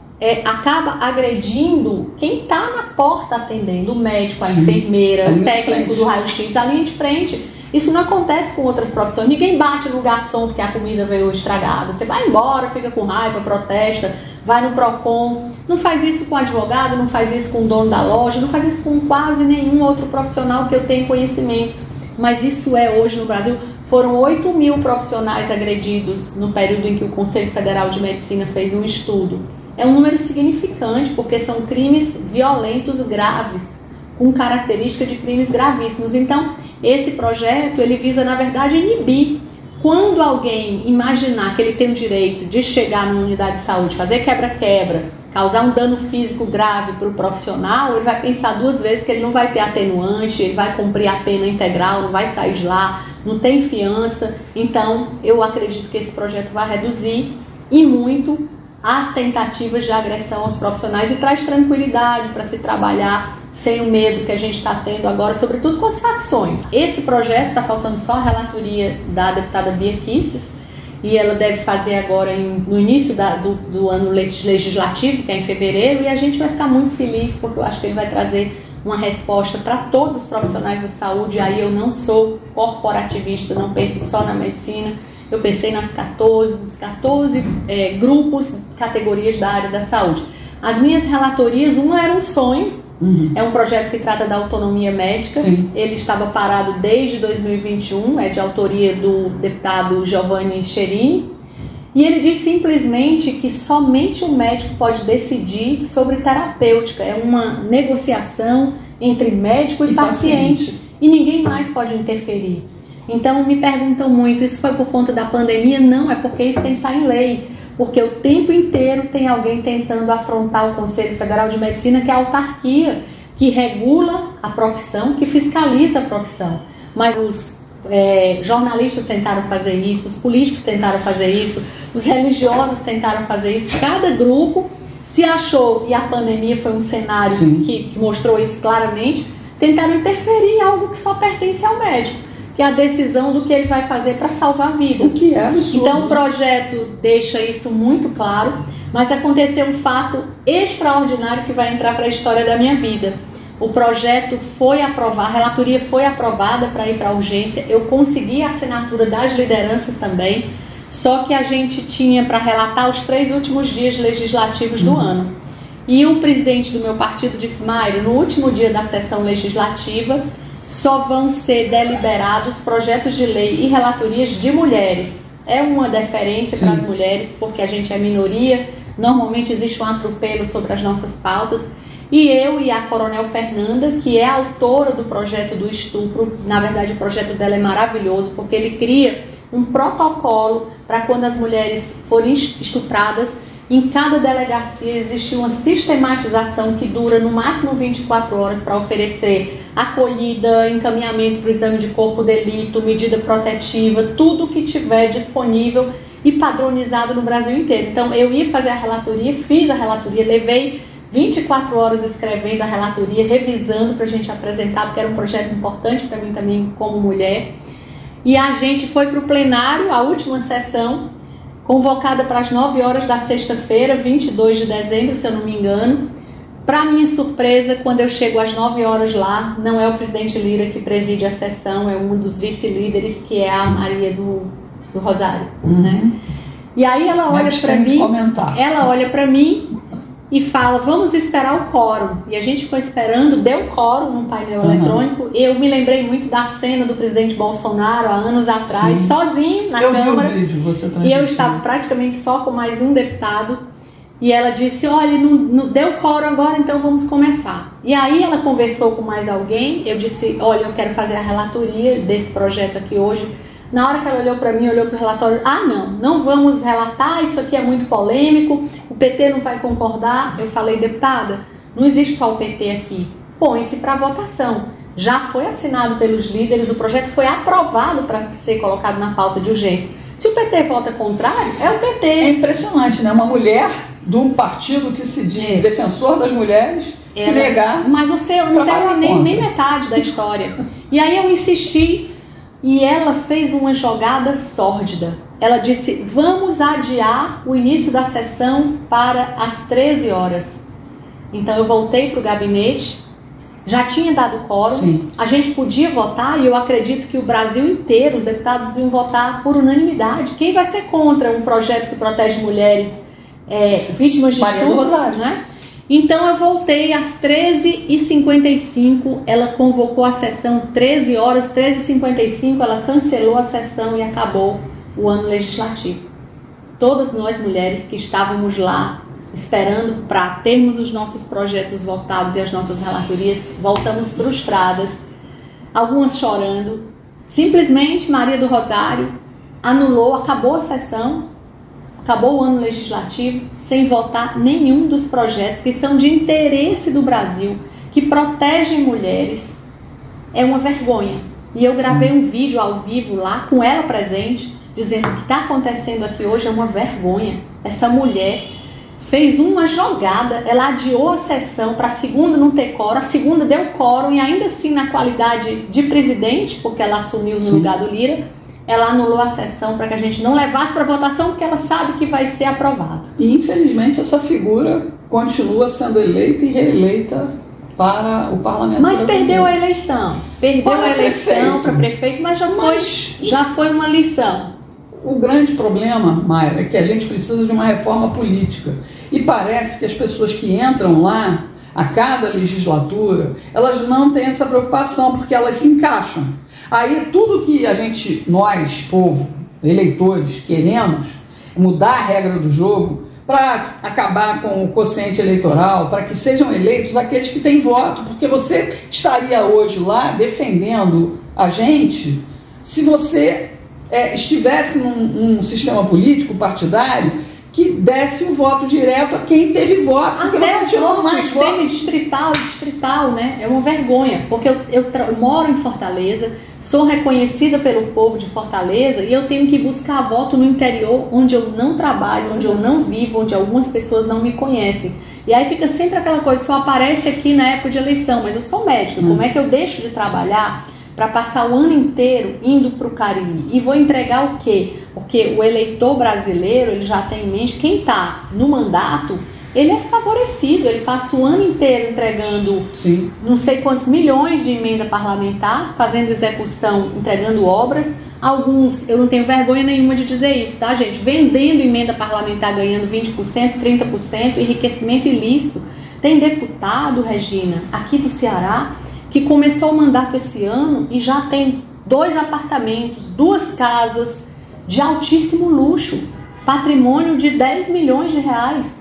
acaba agredindo quem está na porta atendendo, o médico, a enfermeira, o técnico do raio-x, a linha de frente. Isso não acontece com outras profissões. Ninguém bate no garçom porque a comida veio estragada. Você vai embora, fica com raiva, protesta, vai no PROCON. Não faz isso com advogado, não faz isso com o dono da loja, não faz isso com quase nenhum outro profissional que eu tenho conhecimento. Mas isso hoje no Brasil. Foram 8 mil profissionais agredidos no período em que o Conselho Federal de Medicina fez um estudo. É um número significante, porque são crimes violentos graves, com característica de crimes gravíssimos. Então, esse projeto, ele visa, na verdade, inibir. Quando alguém imaginar que ele tem o direito de chegar numa unidade de saúde, fazer quebra-quebra, causar um dano físico grave para o profissional, ele vai pensar 2 vezes que ele não vai ter atenuante, ele vai cumprir a pena integral, não vai sair de lá, não tem fiança. Então, eu acredito que esse projeto vai reduzir e muito as tentativas de agressão aos profissionais e traz tranquilidade para se trabalhar sem o medo que a gente está tendo agora, sobretudo com as facções. Esse projeto está faltando só a relatoria da deputada Bia Kicis, e ela deve fazer agora no início do ano legislativo, que é em fevereiro, e a gente vai ficar muito feliz, porque eu acho que ele vai trazer uma resposta para todos os profissionais da saúde. Aí eu não sou corporativista, não penso só na medicina, eu pensei nos 14 grupos, categorias da área da saúde. As minhas relatorias, uma era um sonho. É um projeto que trata da autonomia médica. Sim. Ele estava parado desde 2021, é de autoria do deputado Giovanni Cherini, e ele diz simplesmente que somente o médico pode decidir sobre terapêutica. É uma negociação entre médico e paciente, e ninguém mais pode interferir. Então me perguntam muito, isso foi por conta da pandemia? Não, é porque isso tem que estar em lei. Porque o tempo inteiro tem alguém tentando afrontar o Conselho Federal de Medicina, que é a autarquia que regula a profissão, que fiscaliza a profissão. mas os jornalistas tentaram fazer isso, os políticos tentaram fazer isso, os religiosos tentaram fazer isso. Cada grupo se achou, e a pandemia foi um cenário que mostrou isso claramente, tentaram interferir em algo que só pertence ao médico, que é a decisão do que ele vai fazer para salvar vidas. O que é absurdo. Então o projeto deixa isso muito claro, mas aconteceu um fato extraordinário que vai entrar para a história da minha vida. O projeto foi aprovado, a relatoria foi aprovada para ir para a urgência, eu consegui a assinatura das lideranças também, só que a gente tinha para relatar os 3 últimos dias legislativos do ano. E o presidente do meu partido disse: Mayra, no último dia da sessão legislativa só vão ser deliberados projetos de lei e relatorias de mulheres. É uma deferência para as mulheres, porque a gente é minoria, normalmente existe um atropelo sobre as nossas pautas. E eu e a Coronel Fernanda, que é a autora do projeto do estupro, na verdade o projeto dela é maravilhoso, porque ele cria um protocolo para quando as mulheres forem estupradas, em cada delegacia existe uma sistematização que dura no máximo 24 horas para oferecer acolhida, encaminhamento para o exame de corpo de delito, medida protetiva, tudo que tiver disponível e padronizado no Brasil inteiro. Então eu ia fazer a relatoria, fiz a relatoria, levei 24 horas escrevendo a relatoria, revisando para a gente apresentar, porque era um projeto importante para mim também como mulher. E a gente foi para o plenário, a última sessão, convocada para as 9 horas da sexta-feira, 22 de dezembro, se eu não me engano. Para minha surpresa, quando eu chego às 9 horas lá, não é o presidente Lira que preside a sessão, é um dos vice-líderes, que é a Maria do Rosário. Né? E aí ela olha para mim e fala: vamos esperar o quórum. E a gente ficou esperando, deu quórum no painel eletrônico. Eu me lembrei muito da cena do presidente Bolsonaro há anos atrás, sozinho na Câmara. Vi o vídeo, você e eu estava praticamente só com mais um deputado. E ela disse: olha, não deu quórum agora, então vamos começar. E aí ela conversou com mais alguém. Eu disse: olha, eu quero fazer a relatoria desse projeto aqui hoje. Na hora que ela olhou para mim, olhou para o relatório: ah, não vamos relatar, isso aqui é muito polêmico, o PT não vai concordar. Eu falei: deputada, não existe só o PT aqui, põe-se para votação. Já foi assinado pelos líderes, o projeto foi aprovado para ser colocado na pauta de urgência. Se o PT vota contrário, é o PT. É impressionante, né? Uma mulher de um partido que se diz defensor das mulheres se negar. Mas você não terminei nem metade da história. E aí eu insisti. E ela fez uma jogada sórdida. Ela disse: vamos adiar o início da sessão para as 13 horas. Então eu voltei para o gabinete, já tinha dado quórum, a gente podia votar, e eu acredito que o Brasil inteiro, os deputados iam votar por unanimidade. Quem vai ser contra um projeto que protege mulheres vítimas de estupro, né? Então eu voltei às 13h55, ela convocou a sessão 13 horas, 13h55, ela cancelou a sessão e acabou o ano legislativo. Todas nós mulheres que estávamos lá esperando para termos os nossos projetos votados e as nossas relatorias, voltamos frustradas, algumas chorando. Simplesmente Maria do Rosário anulou, acabou a sessão, acabou o ano legislativo sem votar nenhum dos projetos que são de interesse do Brasil, que protegem mulheres. É uma vergonha. E eu gravei um vídeo ao vivo lá, com ela presente, dizendo: o que está acontecendo aqui hoje é uma vergonha. Essa mulher fez uma jogada, ela adiou a sessão para a segunda não ter quórum, a segunda deu quórum, e ainda assim, na qualidade de presidente, porque ela assumiu no lugar do Lira, ela anulou a sessão para que a gente não levasse para votação, porque ela sabe que vai ser aprovado. E infelizmente essa figura continua sendo eleita e reeleita para o parlamento. Mas perdeu a eleição. Perdeu a eleição para prefeito, mas já foi uma lição. O grande problema, Mayra, é que a gente precisa de uma reforma política. E parece que as pessoas que entram lá, a cada legislatura, elas não têm essa preocupação, porque elas se encaixam. Aí tudo que nós, povo, eleitores, queremos mudar a regra do jogo para acabar com o quociente eleitoral, para que sejam eleitos aqueles que têm voto, porque você estaria hoje lá defendendo a gente se você estivesse num sistema político partidário que desse o voto direto a quem teve voto, porque até você tirou mais votos. Semi-distrital, né? É uma vergonha, porque eu moro em Fortaleza, sou reconhecida pelo povo de Fortaleza e eu tenho que buscar voto no interior, onde eu não trabalho, onde eu não vivo, onde algumas pessoas não me conhecem. E aí fica sempre aquela coisa, só aparece aqui na época de eleição, mas eu sou médica, como é que eu deixo de trabalhar para passar o ano inteiro indo para o Cariri? E vou entregar o quê? Porque o eleitor brasileiro, ele já tem em mente, quem está no mandato, ele é favorecido, ele passa o ano inteiro entregando não sei quantos milhões de emenda parlamentar, fazendo execução, entregando obras. Alguns, eu não tenho vergonha nenhuma de dizer isso, tá, gente? Vendendo emenda parlamentar, ganhando 20%, 30%, enriquecimento ilícito. Tem deputado, Regina, aqui do Ceará, que começou o mandato esse ano e já tem 2 apartamentos, 2 casas de altíssimo luxo, patrimônio de 10 milhões de reais.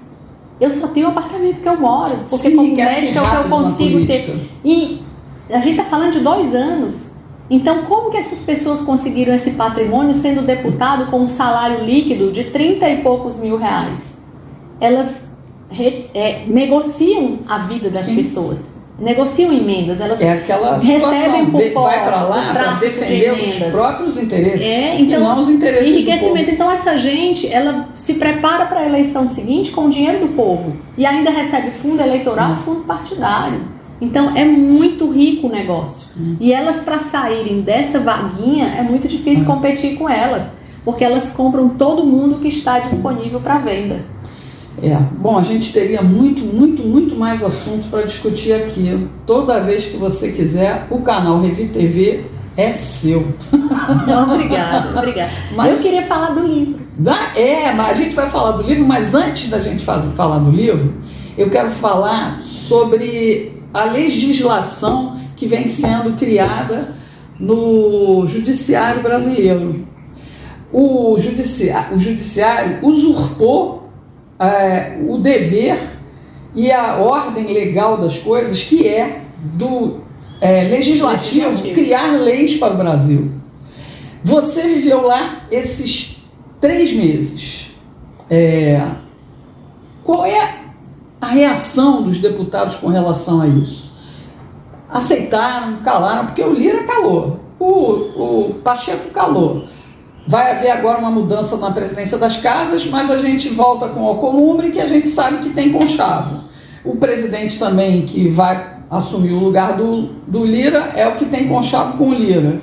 Eu só tenho o apartamento que eu moro, porque como médica é o que eu consigo ter. E a gente está falando de 2 anos. Então, como que essas pessoas conseguiram esse patrimônio sendo deputado com um salário líquido de 30 e poucos mil reais? Elas negociam a vida das pessoas. Negociam emendas, elas recebem por fora, vai para lá para defender os próprios interesses e não os interesses enriquecimento. do povo. Então essa gente, ela se prepara para a eleição seguinte com o dinheiro do povo e ainda recebe fundo eleitoral, fundo partidário. Então é muito rico o negócio. E elas, para saírem dessa vaguinha, é muito difícil competir com elas, porque elas compram todo mundo que está disponível para venda. Bom, a gente teria muito mais assuntos para discutir aqui. Toda vez que você quiser, o canal Revi TV é seu. Obrigada. Mas eu queria falar do livro. Mas a gente vai falar do livro, mas antes da gente falar do livro, eu quero falar sobre a legislação que vem sendo criada no judiciário brasileiro. O judiciário usurpou o dever e a ordem legal das coisas, que é do legislativo criar leis para o Brasil. Você viveu lá esses 3 meses. Qual é a reação dos deputados com relação a isso? Aceitaram, calaram, porque o Lira calou, o Pacheco calou. Vai haver agora uma mudança na presidência das casas, mas a gente volta com o Alcolumbre, que a gente sabe que tem conchavo. O presidente também, que vai assumir o lugar do Lira, é o que tem conchavo com o Lira.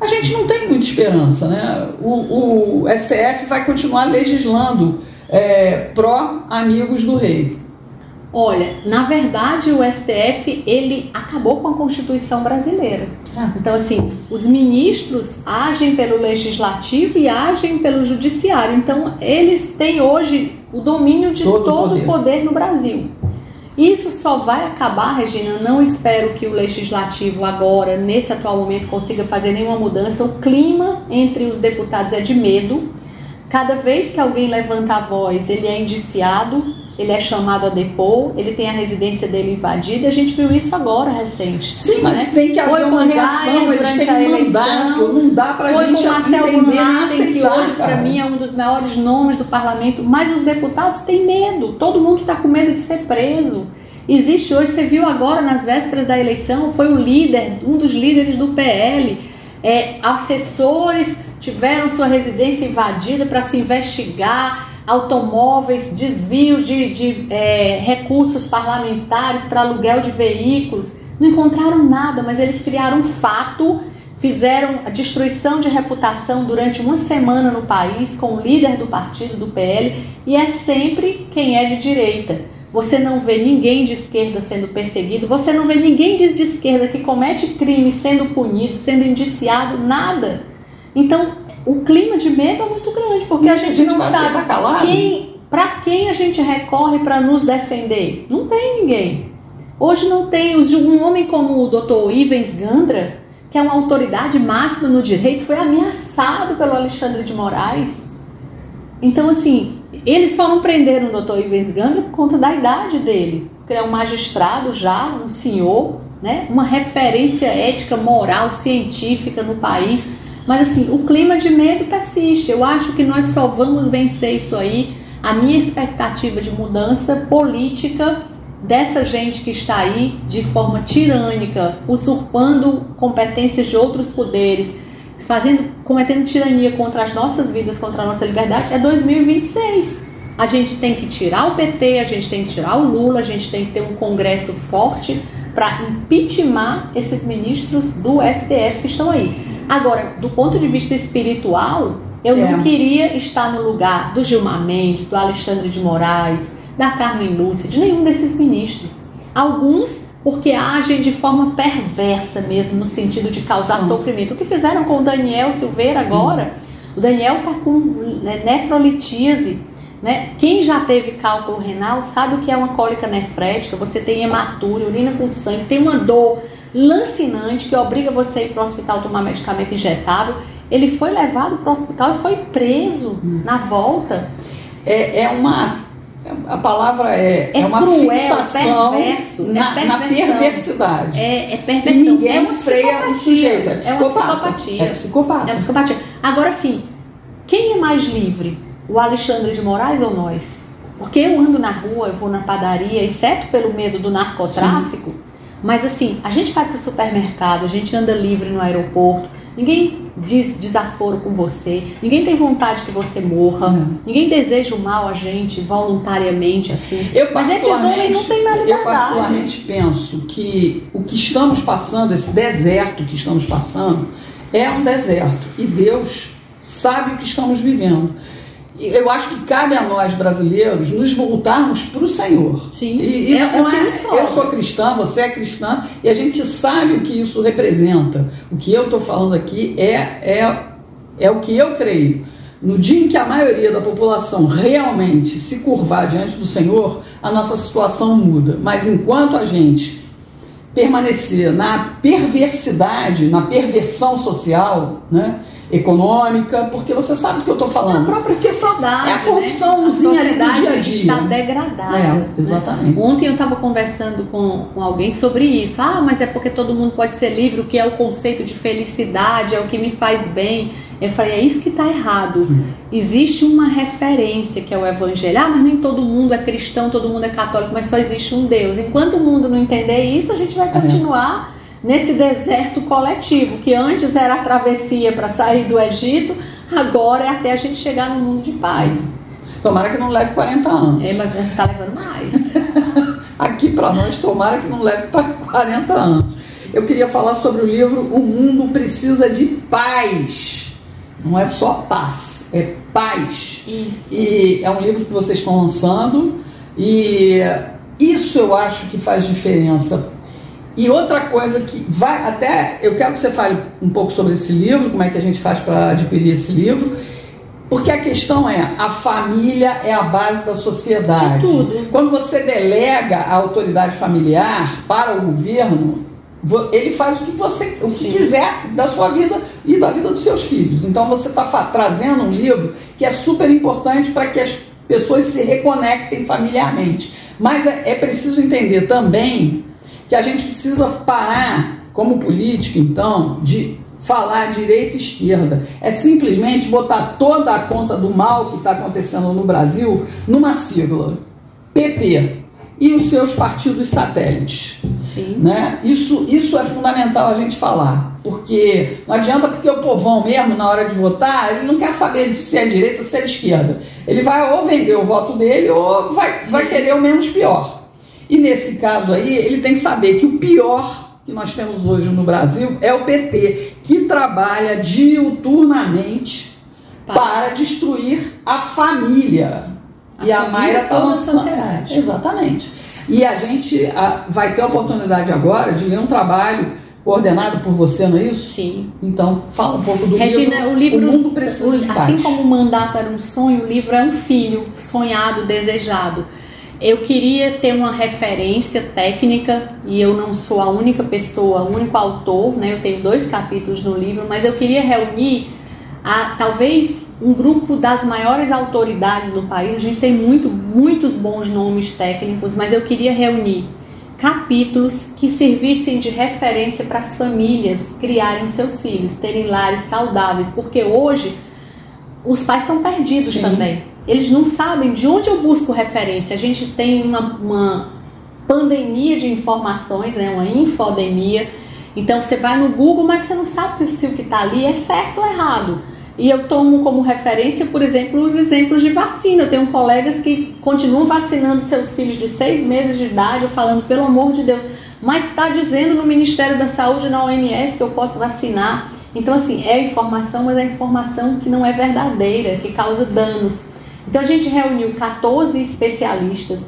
A gente não tem muita esperança, né? O STF vai continuar legislando pró-amigos do rei. Olha, na verdade o STF, ele acabou com a Constituição brasileira. Então, assim, os ministros agem pelo legislativo e agem pelo judiciário. Então, eles têm hoje o domínio de todo o poder no Brasil. Isso só vai acabar, Regina, não espero que o legislativo agora, nesse atual momento, consiga fazer nenhuma mudança. O clima entre os deputados é de medo. Cada vez que alguém levanta a voz, ele é indiciado, ele é chamado a depor, ele tem a residência dele invadida. A gente viu isso agora, recente. Sim, mas tem que haver uma reação, eles têm que mandar, não dá pra gente entender, que hoje para mim é um dos maiores nomes do parlamento, mas os deputados têm medo, todo mundo está com medo de ser preso. Existe hoje, você viu agora nas vésperas da eleição, foi um dos líderes do PL, assessores tiveram sua residência invadida para se investigar, automóveis, desvios de recursos parlamentares para aluguel de veículos. Não encontraram nada, mas eles criaram um fato, fizeram a destruição de reputação durante uma semana no país com o líder do partido, do PL, e é sempre quem é de direita. Você não vê ninguém de esquerda sendo perseguido, você não vê ninguém de esquerda que comete crime sendo punido, sendo indiciado, nada. Então, o clima de medo é muito grande, porque a gente não sabe para quem a gente recorre para nos defender. Não tem ninguém. Hoje não tem. Um homem como o Dr. Ivens Gandra, que é uma autoridade máxima no direito, foi ameaçado pelo Alexandre de Moraes. Então, assim, eles só não prenderam o Dr. Ivens Gandra por conta da idade dele. Porque ele é um magistrado já, um senhor, né? Uma referência ética, moral, científica no país. Mas assim, o clima de medo persiste. Eu acho que nós só vamos vencer isso aí a minha expectativa de mudança política dessa gente que está aí de forma tirânica, usurpando competências de outros poderes, cometendo tirania contra as nossas vidas, contra a nossa liberdade, é 2026. A gente tem que tirar o PT, a gente tem que tirar o Lula, a gente tem que ter um Congresso forte para impeachment esses ministros do STF que estão aí. Agora, do ponto de vista espiritual, eu não queria estar no lugar do Gilmar Mendes, do Alexandre de Moraes, da Carmen Lúcia, de nenhum desses ministros. Alguns porque agem de forma perversa mesmo, no sentido de causar sofrimento. O que fizeram com o Daniel Silveira agora? O Daniel está com nefrolitíase. Né? Quem já teve cálculo renal sabe o que é uma cólica nefrética. Você tem hematúria, urina com sangue, tem uma dor lancinante que obriga você a ir para o hospital tomar medicamento injetável. Ele foi levado para o hospital e foi preso na volta. A palavra é uma cruel, fixação perverso, na perversidade. É perversão. E ninguém freia o sujeito. É psicopatia. É psicopatia. Agora sim, quem é mais livre? O Alexandre de Moraes ou nós? Porque eu ando na rua, eu vou na padaria, exceto pelo medo do narcotráfico, mas assim, a gente vai para o supermercado, a gente anda livre no aeroporto, ninguém diz desaforo com você, ninguém tem vontade que você morra, ninguém deseja o mal a gente voluntariamente assim. Mas esses homens não têm mais liberdade. Eu particularmente penso que o que estamos passando, esse deserto que estamos passando, é um deserto e Deus sabe o que estamos vivendo. Eu acho que cabe a nós brasileiros nos voltarmos para o Senhor. Sim. E isso eu sou cristã, você é cristã, e a gente sabe o que isso representa. O que eu estou falando aqui é o que eu creio. No dia em que a maioria da população realmente se curvar diante do Senhor, a nossa situação muda. Mas enquanto a gente permanecer na perversidade, na perversão social, né, econômica, porque você sabe do que eu estou falando. A própria sociedade, é a corrupçãozinha ali do dia a dia. Está degradada. Exatamente. Né? Ontem eu estava conversando com alguém sobre isso. Mas é porque todo mundo pode ser livre, o que é o conceito de felicidade, é o que me faz bem. Eu falei, é isso que está errado. Existe uma referência que é o evangelho. Mas nem todo mundo é cristão, todo mundo é católico, mas só existe um Deus. Enquanto o mundo não entender isso, a gente vai continuar nesse deserto coletivo, que antes era a travessia para sair do Egito, agora é até a gente chegar no mundo de paz. Tomara que não leve 40 anos. Mas está levando mais. Aqui para nós, tomara que não leve para 40 anos. Eu queria falar sobre o livro O Mundo Precisa de Paz. Não é só paz, é paz. Isso. E é um livro que vocês estão lançando, e isso eu acho que faz diferença. E outra coisa que vai até... Eu quero que você fale um pouco sobre esse livro, como é que a gente faz para adquirir esse livro, porque a questão é, a família é a base da sociedade. De tudo. Quando você delega a autoridade familiar para o governo, ele faz o que quiser da sua vida e da vida dos seus filhos. Então você está trazendo um livro que é super importante para que as pessoas se reconectem familiarmente. Mas é preciso entender também que a gente precisa parar, como política, então, de falar direita e esquerda. É simplesmente botar toda a conta do mal que está acontecendo no Brasil numa sigla, PT, e os seus partidos satélites. Sim. Né? Isso é fundamental a gente falar, porque não adianta, porque o povão mesmo, na hora de votar, ele não quer saber se é direita ou se é esquerda. Ele vai ou vender o voto dele ou vai querer o menos pior. E nesse caso aí, ele tem que saber que o pior que nós temos hoje no Brasil é o PT, que trabalha diuturnamente para destruir a família. E a Mayra está lançando. Exatamente. E a gente vai ter a oportunidade agora de ler um trabalho coordenado por você, não é isso? Sim. Então, fala um pouco do Regina, livro. O livro, O Mundo Precisa de Paz. Assim como o mandato era um sonho, o livro é um filho sonhado, desejado. Eu queria ter uma referência técnica, e eu não sou a única pessoa, o único autor, né? Eu tenho 2 capítulos no livro, mas eu queria reunir talvez um grupo das maiores autoridades do país. A gente tem muitos bons nomes técnicos, mas eu queria reunir capítulos que servissem de referência para as famílias criarem os seus filhos, terem lares saudáveis, porque hoje os pais estão perdidos também. Eles não sabem de onde eu busco referência. A gente tem uma pandemia de informações, né? Uma infodemia. Então você vai no Google, mas você não sabe se o que está ali é certo ou errado. E eu tomo como referência, por exemplo, os exemplos de vacina. Eu tenho colegas que continuam vacinando seus filhos de 6 meses de idade, eu falando, pelo amor de Deus, mas está dizendo no Ministério da Saúde, na OMS, que eu posso vacinar. Então, assim, é informação, mas é informação que não é verdadeira, que causa danos. Então, a gente reuniu 14 especialistas.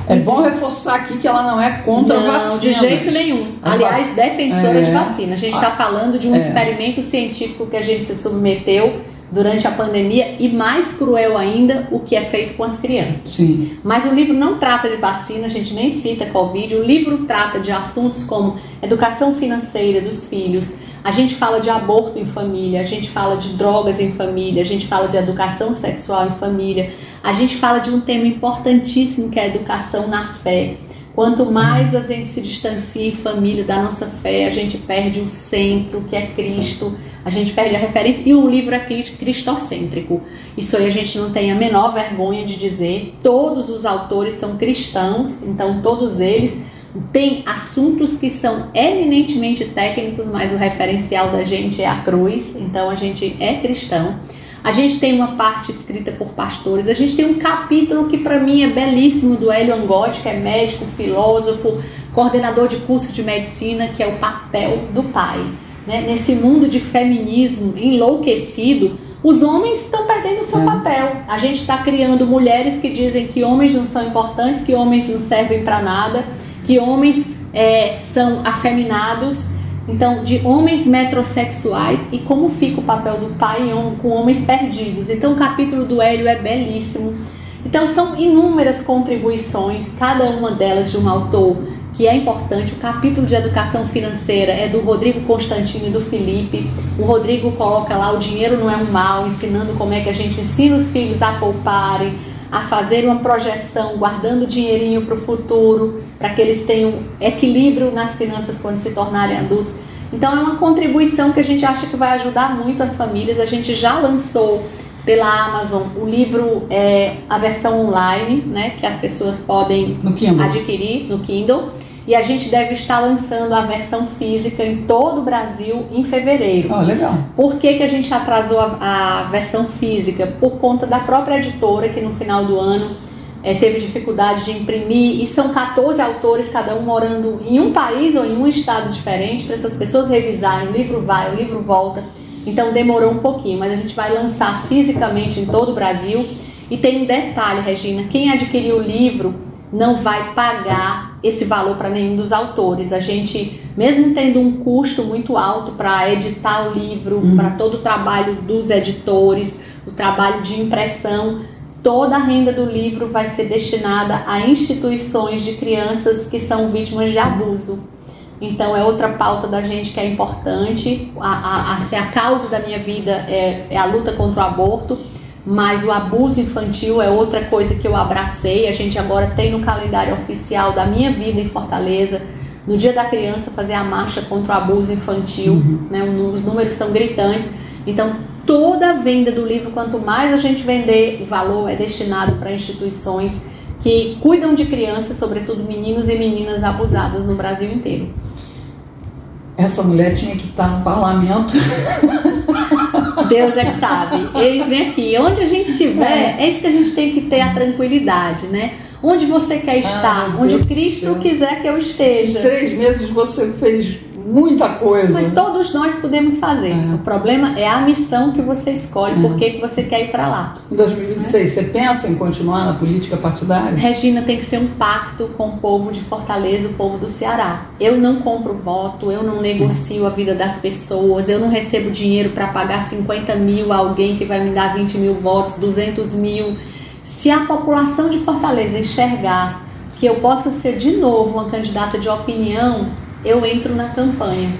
É bom reforçar aqui que ela não é contra a vacina. Não, de jeito nenhum. Aliás, defensora de vacina. A gente está falando de um experimento científico que a gente se submeteu durante a pandemia e, mais cruel ainda, o que é feito com as crianças. Sim. Mas o livro não trata de vacina, a gente nem cita Covid. O livro trata de assuntos como educação financeira dos filhos. A gente fala de aborto em família, a gente fala de drogas em família, a gente fala de educação sexual em família, a gente fala de um tema importantíssimo que é a educação na fé. Quanto mais a gente se distancia em família da nossa fé, a gente perde o centro, que é Cristo, a gente perde a referência, e o livro é cristocêntrico. Isso aí a gente não tem a menor vergonha de dizer. Todos os autores são cristãos, então todos eles tem assuntos que são eminentemente técnicos, mas o referencial da gente é a cruz, então a gente é cristão. A gente tem uma parte escrita por pastores, a gente tem um capítulo que para mim é belíssimo do Hélio Angotti, que é médico, filósofo, coordenador de curso de medicina, que é o papel do pai. Né? Nesse mundo de feminismo enlouquecido, os homens estão perdendo o seu papel. A gente está criando mulheres que dizem que homens não são importantes, que homens não servem para nada, que homens são afeminados, então de homens metrosexuais, e como fica o papel do pai com homens perdidos. Então o capítulo do Hélio é belíssimo. Então são inúmeras contribuições, cada uma delas de um autor que é importante. O capítulo de educação financeira é do Rodrigo Constantino e do Felipe. O Rodrigo coloca lá: o dinheiro não é um mal, ensinando como é que a gente ensina os filhos a pouparem, a fazer uma projeção, guardando dinheirinho para o futuro, para que eles tenham equilíbrio nas finanças quando se tornarem adultos. Então é uma contribuição que a gente acha que vai ajudar muito as famílias. A gente já lançou pela Amazon o livro, a versão online, né, que as pessoas podem adquirir no Kindle. E a gente deve estar lançando a versão física em todo o Brasil em fevereiro. Legal. Por que a gente atrasou a versão física? Por conta da própria editora, que no final do ano teve dificuldade de imprimir. E são 14 autores, cada um morando em um país ou em um estado diferente, para essas pessoas revisarem. O livro vai, o livro volta. Então demorou um pouquinho, mas a gente vai lançar fisicamente em todo o Brasil. E tem um detalhe, Regina: quem adquirir o livro não vai pagar esse valor para nenhum dos autores. A gente, mesmo tendo um custo muito alto para editar o livro, para todo o trabalho dos editores, o trabalho de impressão, toda a renda do livro vai ser destinada a instituições de crianças que são vítimas de abuso. Então é outra pauta da gente que é importante. A causa da minha vida é a luta contra o aborto, mas o abuso infantil é outra coisa que eu abracei. A gente agora tem no calendário oficial da minha vida em Fortaleza, no Dia da Criança, fazer a marcha contra o abuso infantil. Né? Os números são gritantes. Então toda a venda do livro, quanto mais a gente vender, o valor é destinado para instituições que cuidam de crianças, sobretudo meninos e meninas abusadas no Brasil inteiro. Essa mulher tinha que estar no parlamento. Deus é que sabe. Eles vêm aqui. Onde a gente estiver, é isso que a gente tem que ter, a tranquilidade, né? Onde você quer estar, onde Cristo quiser que eu esteja. Em 3 meses você fez muita coisa. Mas todos nós podemos fazer. O problema é a missão que você escolhe, por que você quer ir para lá. Em 2026, você pensa em continuar na política partidária? Regina, tem que ser um pacto com o povo de Fortaleza, o povo do Ceará. Eu não compro voto, eu não negocio a vida das pessoas, eu não recebo dinheiro para pagar 50 mil a alguém que vai me dar 20 mil votos, 200 mil. Se a população de Fortaleza enxergar que eu possa ser de novo uma candidata de opinião, eu entro na campanha,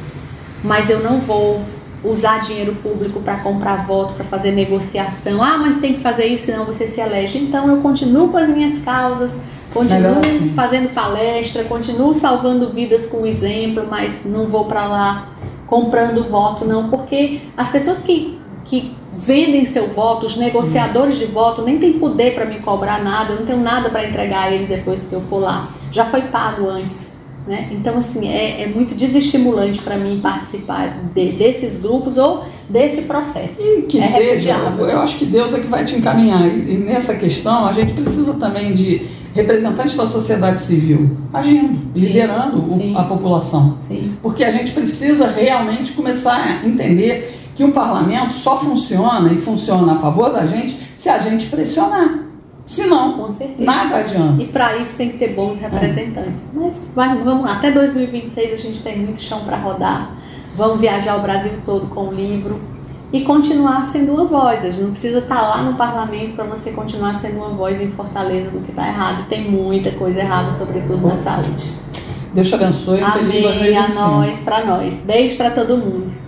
mas eu não vou usar dinheiro público para comprar voto, para fazer negociação. Mas tem que fazer isso, senão você se elege. Então eu continuo com as minhas causas, continuo fazendo palestra, continuo salvando vidas com exemplo, mas não vou para lá comprando voto, não, porque as pessoas que vendem seu voto, os negociadores de voto nem têm poder para me cobrar nada, eu não tenho nada para entregar a eles depois que eu for lá. Já foi pago antes, né? Então, assim, é muito desestimulante para mim participar desses grupos ou desse processo. E que seja, eu acho que Deus é que vai te encaminhar. E nessa questão, a gente precisa também de representantes da sociedade civil agindo, liderando a população. Sim. Porque a gente precisa realmente começar a entender que um parlamento só funciona e funciona a favor da gente se a gente pressionar. Senão, com certeza, nada adianta. E para isso tem que ter bons representantes. Mas vamos lá, até 2026 a gente tem muito chão para rodar. Vamos viajar o Brasil todo com o livro e continuar sendo uma voz. A gente não precisa estar lá no parlamento para você continuar sendo uma voz em Fortaleza do que está errado. Tem muita coisa errada, sobretudo na saúde. Deus te abençoe. Amém, a nós, para nós. Beijo para todo mundo.